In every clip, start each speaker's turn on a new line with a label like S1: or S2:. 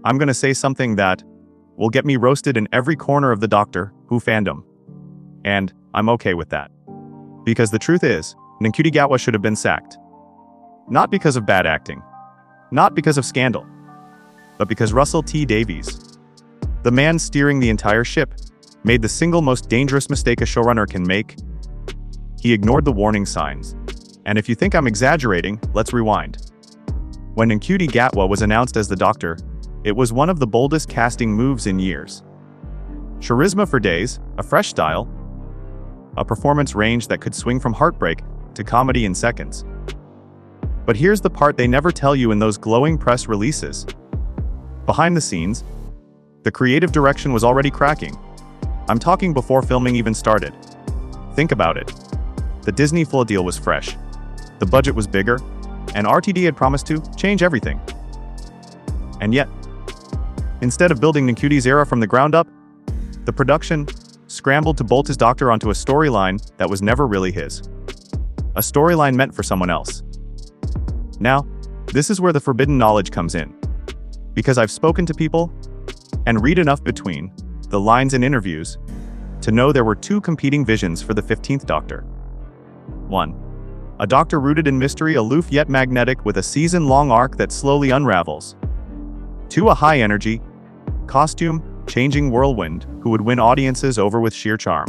S1: I'm gonna say something that will get me roasted in every corner of the Doctor Who fandom. And I'm okay with that. Because the truth is, Ncuti Gatwa should have been sacked. Not because of bad acting. Not because of scandal. But because Russell T Davies, the man steering the entire ship, made the single most dangerous mistake a showrunner can make. He ignored the warning signs. And if you think I'm exaggerating, let's rewind. When Ncuti Gatwa was announced as the Doctor, it was one of the boldest casting moves in years. Charisma for days, a fresh style, a performance range that could swing from heartbreak to comedy in seconds. But here's the part they never tell you in those glowing press releases. Behind the scenes, the creative direction was already cracking. I'm talking before filming even started. Think about it. The Disney Flow deal was fresh. The budget was bigger, and RTD had promised to change everything. And yet, instead of building Ncuti's era from the ground up, the production scrambled to bolt his Doctor onto a storyline that was never really his. A storyline meant for someone else. Now, this is where the forbidden knowledge comes in. Because I've spoken to people and read enough between the lines in interviews to know there were two competing visions for the 15th Doctor. 1. A Doctor rooted in mystery, aloof yet magnetic, with a season-long arc that slowly unravels. 2. A high-energy, costume-changing whirlwind who would win audiences over with sheer charm.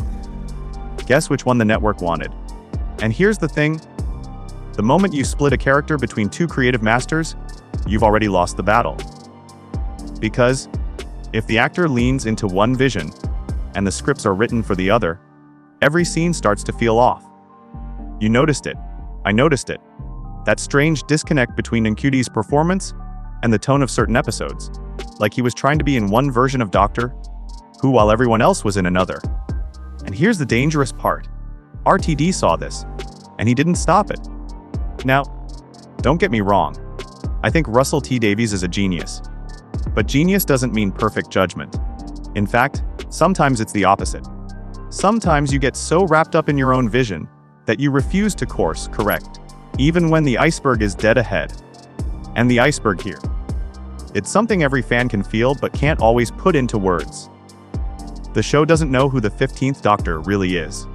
S1: Guess which one the network wanted? And here's the thing. The moment you split a character between two creative masters, you've already lost the battle. Because if the actor leans into one vision and the scripts are written for the other, every scene starts to feel off. You noticed it. I noticed it. That strange disconnect between Ncuti's performance and the tone of certain episodes. Like he was trying to be in one version of Doctor Who while everyone else was in another. And here's the dangerous part. RTD saw this, and he didn't stop it. Now, don't get me wrong. I think Russell T Davies is a genius. But genius doesn't mean perfect judgment. In fact, sometimes it's the opposite. Sometimes you get so wrapped up in your own vision that you refuse to course correct, even when the iceberg is dead ahead. And the iceberg here. It's something every fan can feel but can't always put into words. The show doesn't know who the 15th Doctor really is.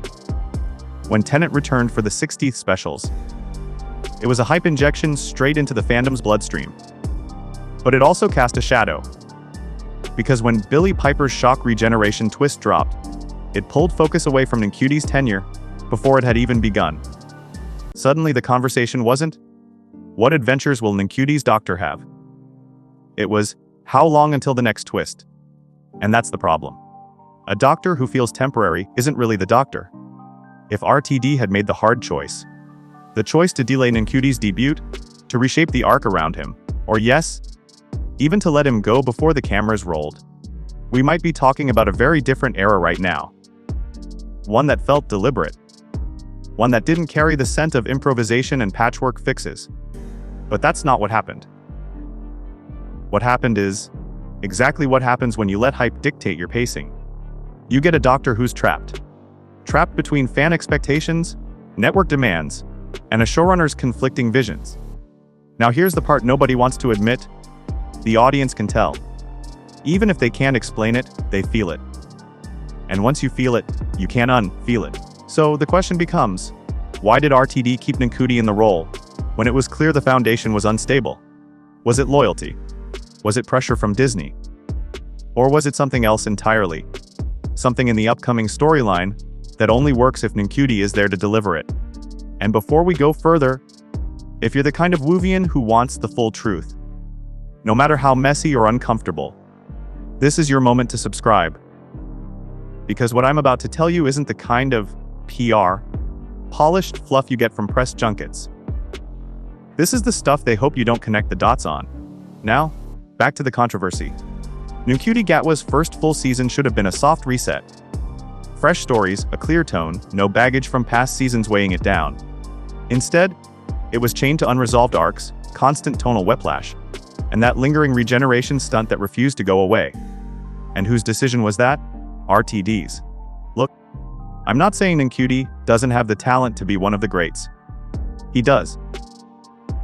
S1: When Tennant returned for the 60th specials, it was a hype injection straight into the fandom's bloodstream. But it also cast a shadow. Because when Billie Piper's shock regeneration twist dropped, it pulled focus away from Ncuti's tenure before it had even begun. Suddenly the conversation wasn't, what adventures will Ncuti's Doctor have? It was, how long until the next twist? And that's the problem. A Doctor who feels temporary isn't really the Doctor. If RTD had made the hard choice, the choice to delay Ncuti's debut, to reshape the arc around him, or yes, even to let him go before the cameras rolled, we might be talking about a very different era right now. One that felt deliberate. One that didn't carry the scent of improvisation and patchwork fixes. But that's not what happened. What happened is exactly what happens when you let hype dictate your pacing. You get a Doctor who's trapped. Trapped between fan expectations, network demands, and a showrunner's conflicting visions. Now here's the part nobody wants to admit. The audience can tell. Even if they can't explain it, they feel it. And once you feel it, you can't unfeel it. So the question becomes, why did RTD keep Ncuti in the role when it was clear the foundation was unstable? Was it loyalty? Was it pressure from Disney? Or was it something else entirely? Something in the upcoming storyline that only works if Ncuti is there to deliver it. And before we go further, if you're the kind of Whovian who wants the full truth, no matter how messy or uncomfortable, this is your moment to subscribe. Because what I'm about to tell you isn't the kind of PR, polished fluff you get from press junkets. This is the stuff they hope you don't connect the dots on. Now, back to the controversy. Ncuti Gatwa's first full season should have been a soft reset. Fresh stories, a clear tone, no baggage from past seasons weighing it down. Instead, it was chained to unresolved arcs, constant tonal whiplash, and that lingering regeneration stunt that refused to go away. And whose decision was that? RTD's. Look, I'm not saying Ncuti doesn't have the talent to be one of the greats. He does.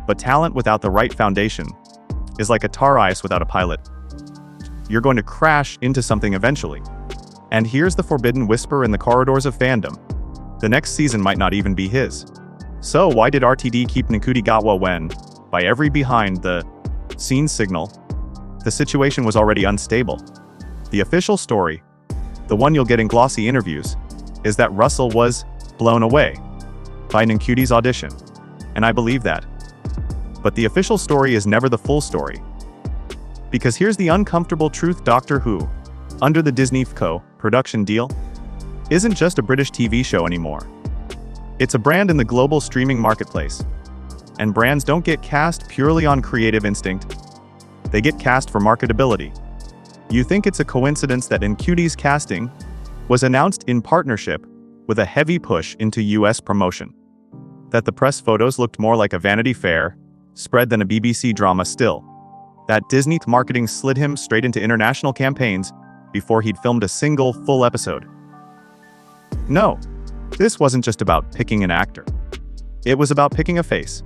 S1: But talent without the right foundation is like a tar ice without a pilot. you're going to crash into something eventually. And here's the forbidden whisper in the corridors of fandom. The next season might not even be his. So why did RTD keep Ncuti Gatwa when, by every behind-the-scenes signal, the situation was already unstable? The official story, the one you'll get in glossy interviews, is that Russell was blown away by Ncuti's audition. And I believe that. But the official story is never the full story. Because here's the uncomfortable truth: Doctor Who, under the Disney co-production deal, isn't just a British TV show anymore. It's a brand in the global streaming marketplace. And brands don't get cast purely on creative instinct. They get cast for marketability. You think it's a coincidence that Ncuti's casting was announced in partnership with a heavy push into US promotion? That the press photos looked more like a Vanity Fair spread than a BBC drama? Still, that Disney marketing slid him straight into international campaigns before he'd filmed a single full episode? No, this wasn't just about picking an actor. It was about picking a face.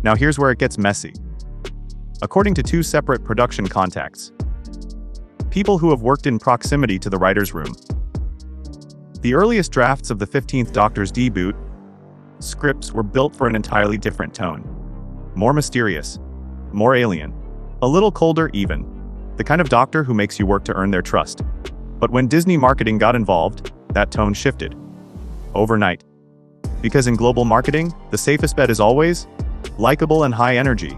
S1: Now here's where it gets messy. According to two separate production contacts, people who have worked in proximity to the writer's room, the earliest drafts of the 15th Doctor's debut scripts were built for an entirely different tone. More mysterious, more alien, a little colder even, the kind of Doctor who makes you work to earn their trust. But when Disney marketing got involved, that tone shifted. Overnight. Because in global marketing, the safest bet is always likable and high energy.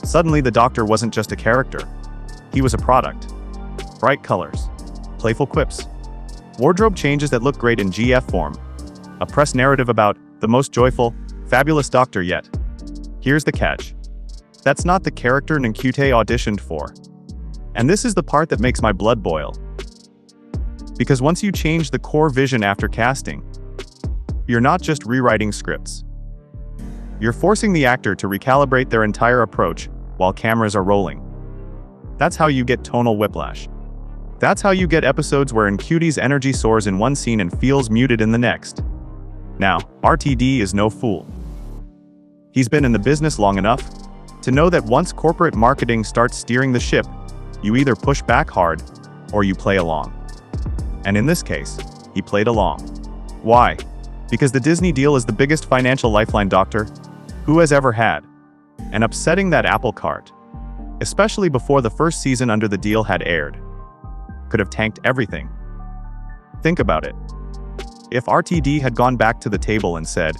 S1: Suddenly the Doctor wasn't just a character. He was a product. Bright colors, playful quips, wardrobe changes that look great in GF form, a press narrative about the most joyful, fabulous Doctor yet. Here's the catch. That's not the character Ncuti auditioned for. And this is the part that makes my blood boil. Because once you change the core vision after casting, you're not just rewriting scripts. You're forcing the actor to recalibrate their entire approach while cameras are rolling. That's how you get tonal whiplash. That's how you get episodes where Ncuti's energy soars in one scene and feels muted in the next. Now, RTD is no fool. He's been in the business long enough to know that once corporate marketing starts steering the ship, you either push back hard or you play along. And in this case, he played along. Why? Because the Disney deal is the biggest financial lifeline Doctor Who has ever had. And upsetting that apple cart, especially before the first season under the deal had aired, could have tanked everything. Think about it. If RTD had gone back to the table and said,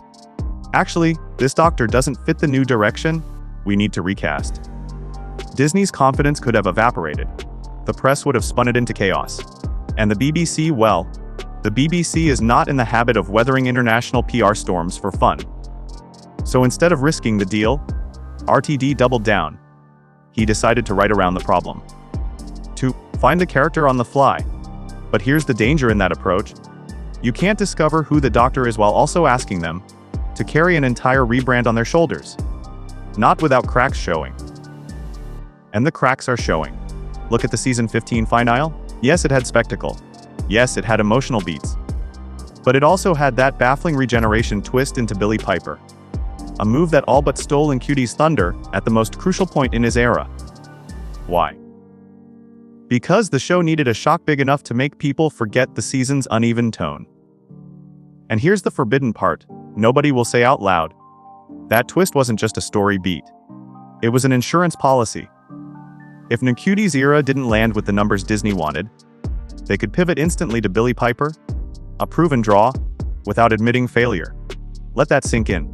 S1: "Actually, this Doctor doesn't fit the new direction, we need to recast," Disney's confidence could have evaporated. The press would have spun it into chaos. And the BBC, well, the BBC is not in the habit of weathering international PR storms for fun. So instead of risking the deal, RTD doubled down. He decided to write around the problem. To find the character on the fly. But here's the danger in that approach. You can't discover who the Doctor is while also asking them to carry an entire rebrand on their shoulders. Not without cracks showing. And the cracks are showing. Look at the season 15 finale. Yes, it had spectacle. Yes, it had emotional beats. But it also had that baffling regeneration twist into Billie Piper. A move that all but stole Ncuti's thunder at the most crucial point in his era. Why? Because the show needed a shock big enough to make people forget the season's uneven tone. And here's the forbidden part, nobody will say out loud. That twist wasn't just a story beat. It was an insurance policy. If Ncuti's era didn't land with the numbers Disney wanted, they could pivot instantly to Billie Piper, a proven draw, without admitting failure. Let that sink in.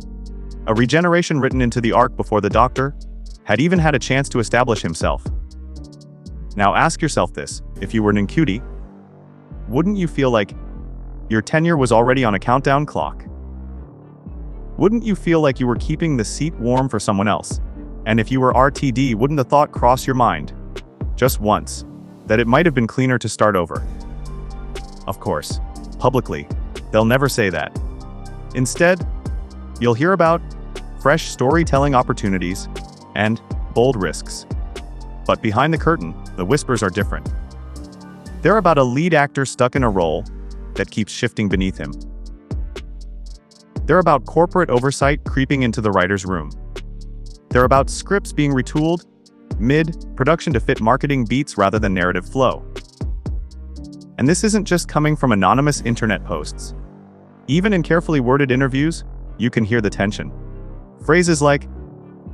S1: A regeneration written into the arc before the Doctor had even had a chance to establish himself. Now ask yourself this, if you were Ncuti, wouldn't you feel like your tenure was already on a countdown clock? Wouldn't you feel like you were keeping the seat warm for someone else? And if you were RTD, wouldn't the thought cross your mind, just once, that it might have been cleaner to start over? Of course, publicly, they'll never say that. Instead, you'll hear about fresh storytelling opportunities and bold risks. But behind the curtain, the whispers are different. They're about a lead actor stuck in a role that keeps shifting beneath him. They're about corporate oversight creeping into the writer's room. They're about scripts being retooled, mid-production to fit marketing beats rather than narrative flow. And this isn't just coming from anonymous internet posts. Even in carefully worded interviews, you can hear the tension. Phrases like,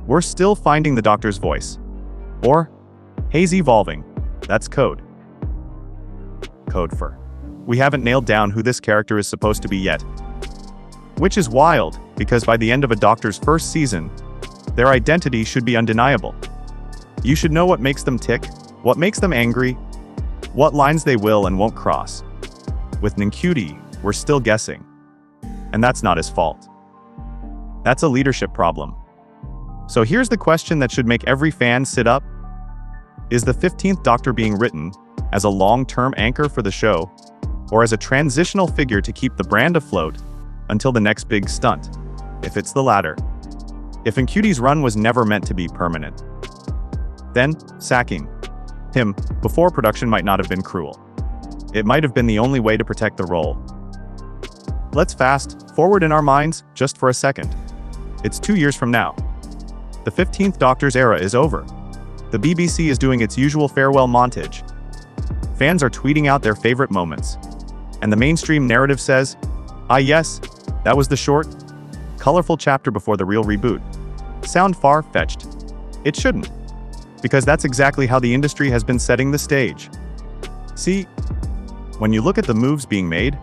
S1: "We're still finding the doctor's voice," or "He's evolving," that's code. Code for, "We haven't nailed down who this character is supposed to be yet." Which is wild, because by the end of a doctor's first season, their identity should be undeniable. You should know what makes them tick, what makes them angry, what lines they will and won't cross. With Ncuti, we're still guessing. And that's not his fault. That's a leadership problem. So here's the question that should make every fan sit up. Is the 15th Doctor being written as a long-term anchor for the show, or as a transitional figure to keep the brand afloat until the next big stunt? If it's the latter, if Ncuti's run was never meant to be permanent, then sacking him before production might not have been cruel. It might have been the only way to protect the role. Let's fast forward in our minds just for a second. It's 2 years from now. The 15th Doctor's era is over. The BBC is doing its usual farewell montage. Fans are tweeting out their favorite moments. And the mainstream narrative says, "Ah yes, that was the short, colorful chapter before the real reboot." Sound far-fetched? It shouldn't. Because that's exactly how the industry has been setting the stage. See, when you look at the moves being made,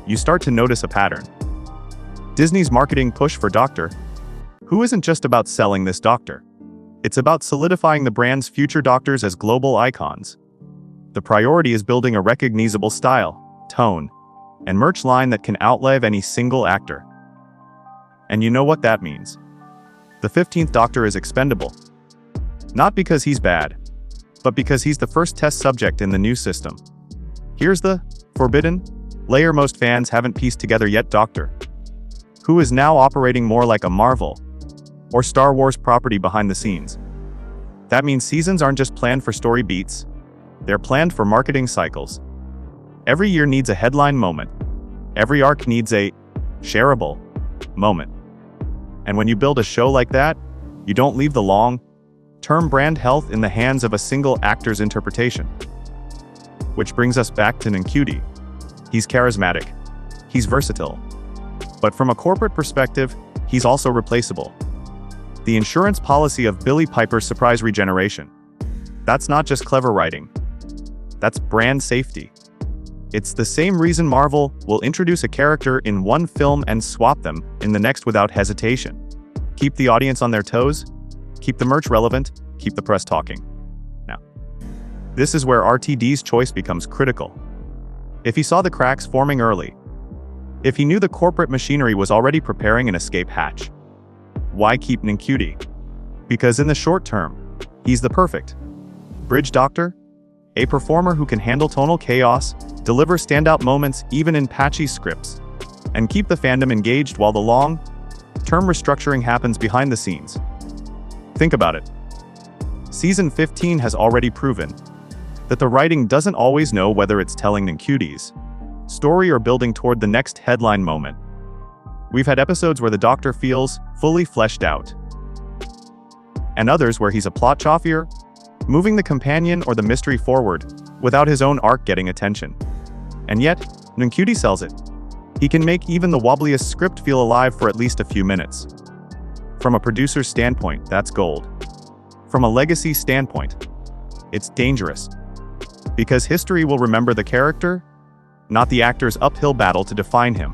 S1: you start to notice a pattern. Disney's marketing push for Doctor Who isn't just about selling this Doctor. It's about solidifying the brand's future Doctors as global icons. The priority is building a recognizable style, tone, and merch line that can outlive any single actor. And you know what that means. The 15th Doctor is expendable. Not because he's bad, but because he's the first test subject in the new system. Here's the forbidden layer most fans haven't pieced together yet: Doctor Who is now operating more like a Marvel or Star Wars property behind the scenes. That means seasons aren't just planned for story beats, they're planned for marketing cycles. Every year needs a headline moment. Every arc needs a shareable moment. And when you build a show like that, you don't leave the long-term brand health in the hands of a single actor's interpretation. Which brings us back to Ncuti. He's charismatic. He's versatile. But from a corporate perspective, he's also replaceable. The insurance policy of Billie Piper's surprise regeneration. That's not just clever writing. That's brand safety. It's the same reason Marvel will introduce a character in one film and swap them in the next without hesitation. Keep the audience on their toes, keep the merch relevant, keep the press talking. Now, this is where RTD's choice becomes critical. If he saw the cracks forming early, if he knew the corporate machinery was already preparing an escape hatch, why keep Ncuti? Because in the short term, he's the perfect bridge Doctor, a performer who can handle tonal chaos, deliver standout moments even in patchy scripts, and keep the fandom engaged while the long-term restructuring happens behind the scenes. Think about it. Season 15 has already proven that the writing doesn't always know whether it's telling Ncuti's story or building toward the next headline moment. We've had episodes where the Doctor feels fully fleshed out, and others where he's a plot chauffier, moving the companion or the mystery forward without his own arc getting attention. And yet, Ncuti sells it. He can make even the wobbliest script feel alive for at least a few minutes. From a producer's standpoint, that's gold. From a legacy standpoint, it's dangerous. Because history will remember the character, not the actor's uphill battle to define him.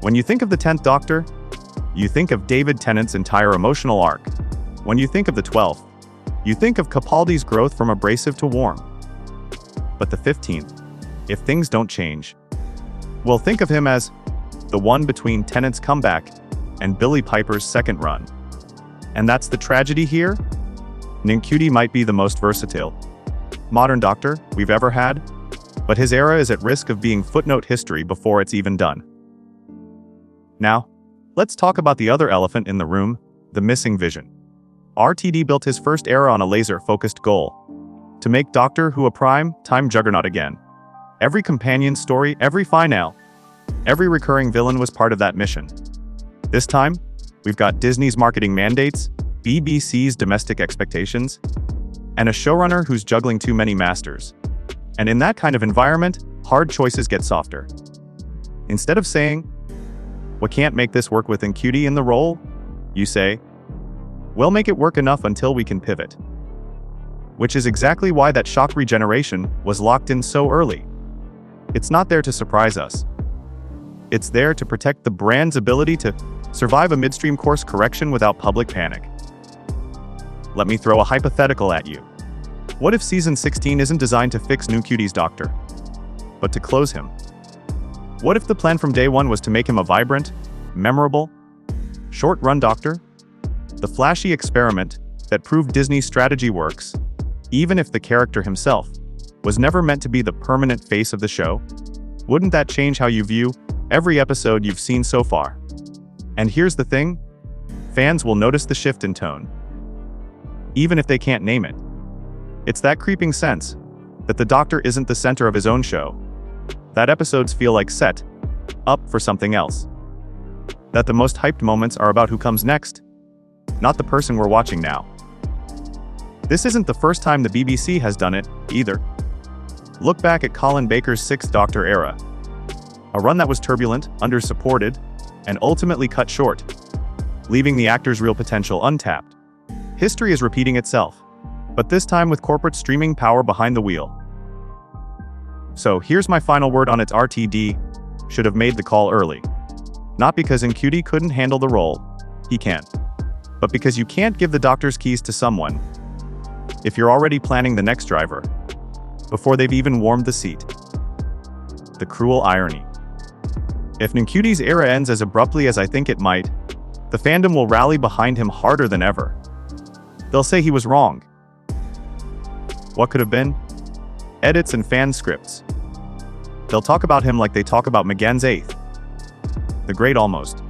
S1: When you think of the 10th Doctor, you think of David Tennant's entire emotional arc. When you think of the 12th, you think of Capaldi's growth from abrasive to warm. But the 15th, if things don't change, we'll think of him as the one between Tennant's comeback and Billie Piper's second run. And that's the tragedy here. Ncuti might be the most versatile modern Doctor we've ever had, but his era is at risk of being footnote history before it's even done. Now, let's talk about the other elephant in the room, the missing vision. RTD built his first era on a laser-focused goal: to make Doctor Who a prime-time juggernaut again. Every companion story, every finale, every recurring villain was part of that mission. This time, we've got Disney's marketing mandates, BBC's domestic expectations, and a showrunner who's juggling too many masters. And in that kind of environment, hard choices get softer. Instead of saying, "We can't make this work with Ncuti in the role," you say, "We'll make it work enough until we can pivot." Which is exactly why that shock regeneration was locked in so early. It's not there to surprise us. It's there to protect the brand's ability to survive a midstream course correction without public panic. Let me throw a hypothetical at you. What if season 16 isn't designed to fix Ncuti's doctor, but to close him? What if the plan from day one was to make him a vibrant, memorable, short-run doctor? The flashy experiment that proved Disney's strategy works, even if the character himself was never meant to be the permanent face of the show? Wouldn't that change how you view every episode you've seen so far? And here's the thing, fans will notice the shift in tone, even if they can't name it. It's that creeping sense that the Doctor isn't the center of his own show, that episodes feel like set up for something else, that the most hyped moments are about who comes next, not the person we're watching now. This isn't the first time the BBC has done it, either. Look back at Colin Baker's Sixth Doctor era, a run that was turbulent, under-supported, and ultimately cut short, leaving the actor's real potential untapped. History is repeating itself, but this time with corporate streaming power behind the wheel. So here's my final word on its RTD, should have made the call early. Not because Ncuti couldn't handle the role, he can, but because you can't give the Doctor's keys to someone if you're already planning the next driver before they've even warmed the seat. The cruel irony. If Ncuti's era ends as abruptly as I think it might, the fandom will rally behind him harder than ever. They'll say he was wrong. What could have been? Edits and fan scripts. They'll talk about him like they talk about McGann's Eighth, the great almost.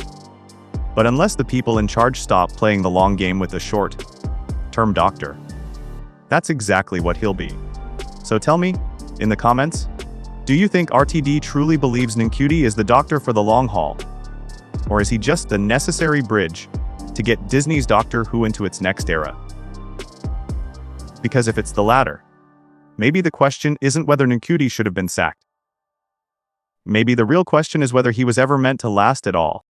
S1: But unless the people in charge stop playing the long game with the short-term Doctor, that's exactly what he'll be. So tell me, in the comments, do you think RTD truly believes Ncuti is the Doctor for the long haul? Or is he just the necessary bridge to get Disney's Doctor Who into its next era? Because if it's the latter, maybe the question isn't whether Ncuti should have been sacked. Maybe the real question is whether he was ever meant to last at all.